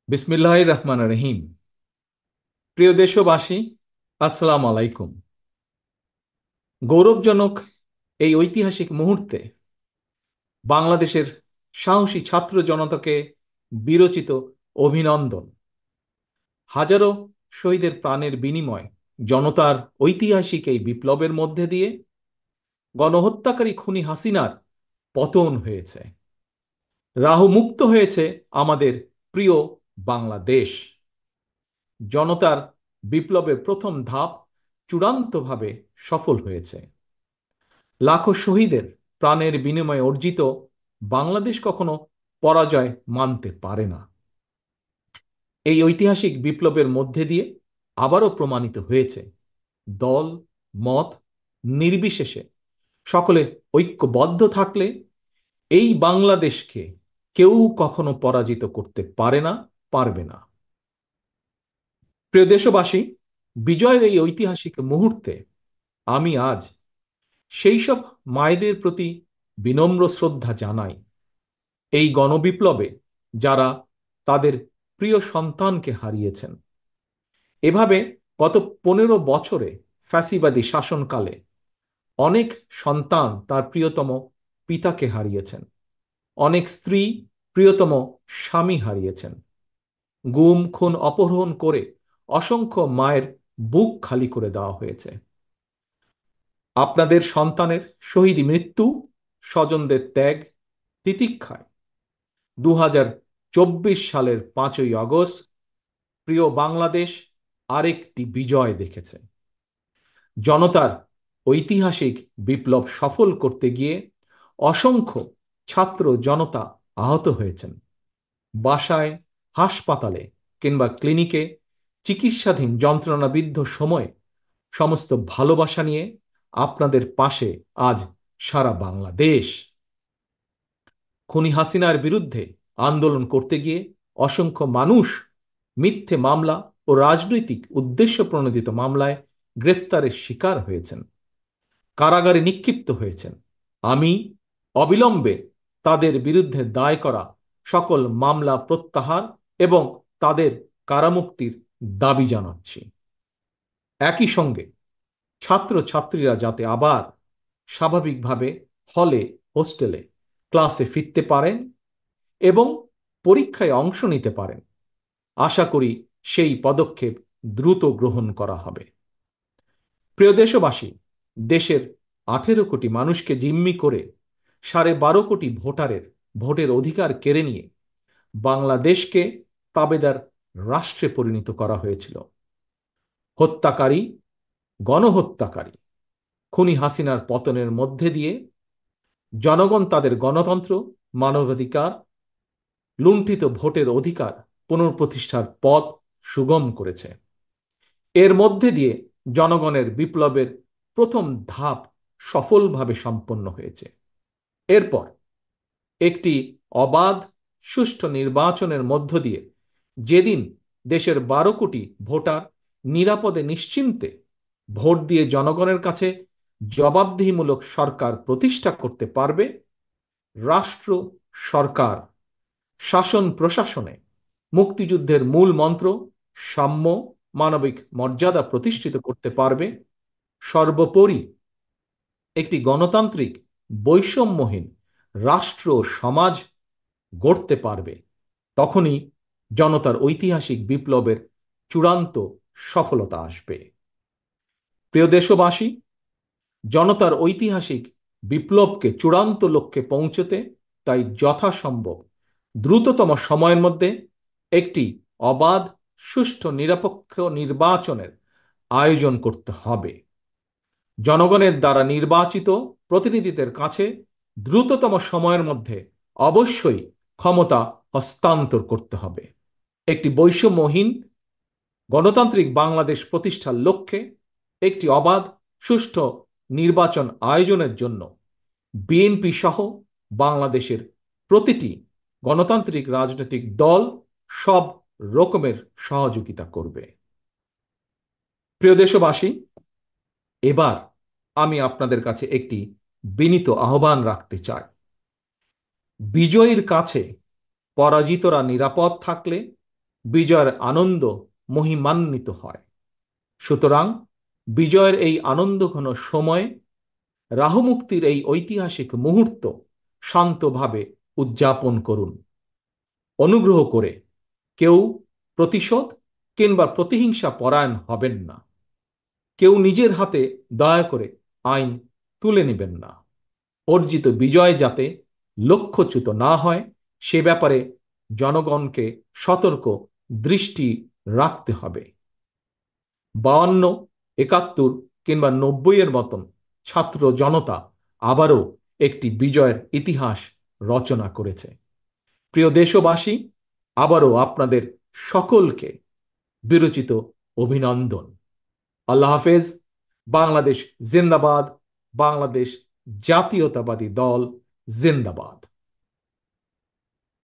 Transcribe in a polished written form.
বিসমিল্লাহির রহমানির রহিম। প্রিয় দেশবাসী, আসসালামু আলাইকুম। গৌরবজনক এই ঐতিহাসিক মুহূর্তে বাংলাদেশের সাহসী ছাত্র জনতাকে বিরচিত অভিনন্দন। হাজারো শহীদের প্রাণের বিনিময় জনতার ঐতিহাসিক এই বিপ্লবের মধ্যে দিয়ে গণহত্যাকারী খুনি হাসিনার পতন হয়েছে, রাহু মুক্ত হয়েছে আমাদের প্রিয় বাংলাদেশ। জনতার বিপ্লবের প্রথম ধাপ চূড়ান্তভাবে সফল হয়েছে। লাখো শহীদের প্রাণের বিনিময়ে অর্জিত বাংলাদেশ কখনো পরাজয় মানতে পারে না। এই ঐতিহাসিক বিপ্লবের মধ্যে দিয়ে আবারও প্রমাণিত হয়েছে, দল মত নির্বিশেষে সকলে ঐক্যবদ্ধ থাকলে এই বাংলাদেশকে কেউ কখনো পরাজিত করতে পারে না, পারবে না। প্রিয় দেশবাসী, বিজয়ের এই ঐতিহাসিক মুহূর্তে আমি আজ সেই সব মায়েদের প্রতি বিনম্র শ্রদ্ধা জানাই, এই গণবিপ্লবে যারা তাদের প্রিয় সন্তানকে হারিয়েছেন। এভাবে গত 15 বছরে ফ্যাসিবাদী শাসনকালে অনেক সন্তান তার প্রিয়তম পিতাকে হারিয়েছেন, অনেক স্ত্রী প্রিয়তম স্বামী হারিয়েছেন। গুম খুন অপহরণ করে অসংখ্য মায়ের বুক খালি করে দেওয়া হয়েছে। আপনাদের সন্তানের শহীদ মৃত্যু, স্বজনদের ত্যাগ, তিতিক্ষায় 2024 সালের 5ই আগস্ট প্রিয় বাংলাদেশ আরেকটি বিজয় দেখেছে। জনতার ঐতিহাসিক বিপ্লব সফল করতে গিয়ে অসংখ্য ছাত্র জনতা আহত হয়েছেন। বাসায়, হাসপাতালে কিংবা ক্লিনিকে চিকিৎসাধীন যন্ত্রণাবিদ্ধ সময়ে সমস্ত ভালোবাসা নিয়ে আপনাদের পাশে আজ সারা বাংলাদেশ। খুনি হাসিনার বিরুদ্ধে আন্দোলন করতে গিয়ে অসংখ্য মানুষ মিথ্যে মামলা ও রাজনৈতিক উদ্দেশ্য প্রণোদিত মামলায় গ্রেফতারের শিকার হয়েছেন, কারাগারে নিক্ষিপ্ত হয়েছেন। আমি অবিলম্বে তাদের বিরুদ্ধে দায় করা সকল মামলা প্রত্যাহার এবং তাদের কারামুক্তির দাবি জানাচ্ছি। একই সঙ্গে ছাত্রছাত্রীরা যাতে আবার স্বাভাবিকভাবে হলে, হোস্টেলে, ক্লাসে ফিরতে পারেন এবং পরীক্ষায় অংশ নিতে পারেন, আশা করি সেই পদক্ষেপ দ্রুত গ্রহণ করা হবে। প্রিয় দেশবাসী, দেশের 18 কোটি মানুষকে জিম্মি করে 12.5 কোটি ভোটারের ভোটের অধিকার কেড়ে নিয়ে বাংলাদেশকে তাবেদার রাষ্ট্রে পরিণত করা হয়েছিল। হত্যাকারী, গণহত্যাকারী খুনি হাসিনার পতনের মধ্যে দিয়ে জনগণ তাদের গণতন্ত্র, মানবাধিকার, লুণ্ঠিত ভোটের অধিকার পুনঃপ্রতিষ্ঠার পথ সুগম করেছে। এর মধ্যে দিয়ে জনগণের বিপ্লবের প্রথম ধাপ সফলভাবে সম্পন্ন হয়েছে। এরপর একটি অবাধ সুষ্ঠু নির্বাচনের মধ্য দিয়ে যেদিন দেশের 12 কোটি ভোটার নিরাপদে নিশ্চিন্তে ভোট দিয়ে জনগণের কাছে জবাবদিহিমূলক সরকার প্রতিষ্ঠা করতে পারবে, রাষ্ট্র, সরকার, শাসন প্রশাসনে মুক্তিযুদ্ধের মূল মন্ত্র সাম্য, মানবিক মর্যাদা প্রতিষ্ঠিত করতে পারবে, সর্বোপরি একটি গণতান্ত্রিক বৈষম্যহীন রাষ্ট্র সমাজ গড়তে পারবে, তখনই জনতার ঐতিহাসিক বিপ্লবের চূড়ান্ত সফলতা আসবে। প্রিয় দেশবাসী, জনতার ঐতিহাসিক বিপ্লবকে চূড়ান্ত লক্ষ্যে পৌঁছতে তাই যথাসম্ভব দ্রুততম সময়ের মধ্যে একটি অবাধ, সুষ্ঠু, নিরপেক্ষ নির্বাচনের আয়োজন করতে হবে। জনগণের দ্বারা নির্বাচিত প্রতিনিধিদের কাছে দ্রুততম সময়ের মধ্যে অবশ্যই ক্ষমতা হস্তান্তর করতে হবে। একটি বৈষম্যহীন গণতান্ত্রিক বাংলাদেশ প্রতিষ্ঠার লক্ষ্যে একটি অবাধ, সুষ্ঠু নির্বাচন আয়োজনের জন্য বিএনপি সহ বাংলাদেশের প্রতিটি গণতান্ত্রিক রাজনৈতিক দল সব রকমের সহযোগিতা করবে। প্রিয় দেশবাসী, এবার আমি আপনাদের কাছে একটি বিনীত আহ্বান রাখতে চাই। বিজয়ীর কাছে পরাজিতরা নিরাপদ থাকলে বিজয়ের আনন্দ মহিমান্বিত হয়। সুতরাং বিজয়ের এই আনন্দঘন সময়ে রাহুমুক্তির এই ঐতিহাসিক মুহূর্ত শান্তভাবে উদযাপন করুন। অনুগ্রহ করে কেউ প্রতিশোধ কিংবা প্রতিহিংসা পরায়ণ হবেন না। কেউ নিজের হাতে দয়া করে আইন তুলে নেবেন না। অর্জিত বিজয় যাতে লক্ষ্যচ্যুত না হয় সে ব্যাপারে জনগণকে সতর্ক দৃষ্টি রাখতে হবে। 52, 71 কিংবা 90-এর মতন ছাত্র জনতা আবারও একটি বিজয়ের ইতিহাস রচনা করেছে। প্রিয় দেশবাসী, আবারও আপনাদের সকলকে বিরচিত অভিনন্দন। আল্লাহ হাফেজ। বাংলাদেশ জিন্দাবাদ। বাংলাদেশ জাতীয়তাবাদী দল জিন্দাবাদ।